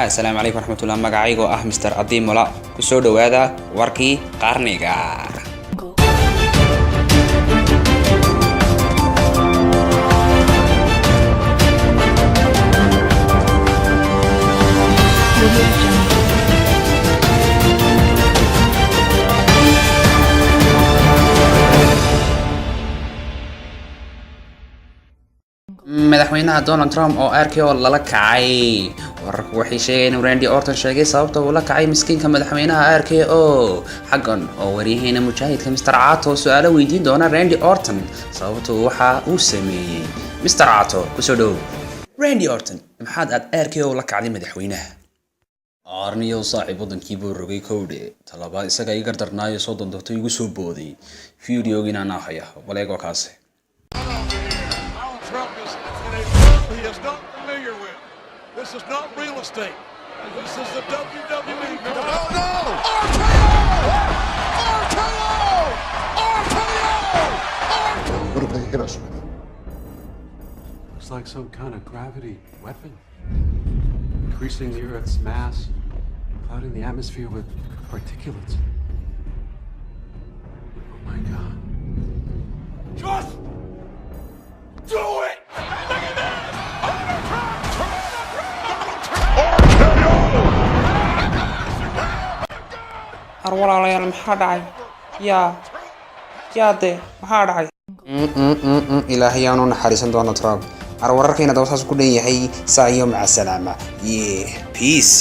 السلام عليكم ورحمة الله magacaygu ah Mr. Adi Mola ku soo dhawaada warkii qarniga madaxweynaha Donald Trump oo arkay lala kacay wararku waxay sheegeen in Randy Orton sheegay sababta uu la kacay miskiinka madaxweynaha arkay oo xaqan oo wariyayna mujaahidka Mr. Ato su'aalo weydiin doona Randy Orton sababta waxa uu sameeyay Mr. Ato ku soo dhaw Randy Orton maxaad aad arkay oo la kacday madaxweynaha arniyo saaxiib wadankii buu rogay kowdhe talabaad isaga ay gardarnaayo soo dandootay igu soo booday fiidiyoogina aan ahaya waleego kaase he is not familiar with. This is not real estate. This is the WWE. Oh no! What have they hit us with? Looks like some kind of gravity weapon. Increasing the Earth's mass, clouding the atmosphere with particulates. Oh my God. Just do it! Look at that! arwalaalayaal maxaa dhacay yaa de maxaa dhacay ilaahay aanu naxariisan doona Trump arwararkeena dawsaas ku dhan yahay saa iyo maca salaama peace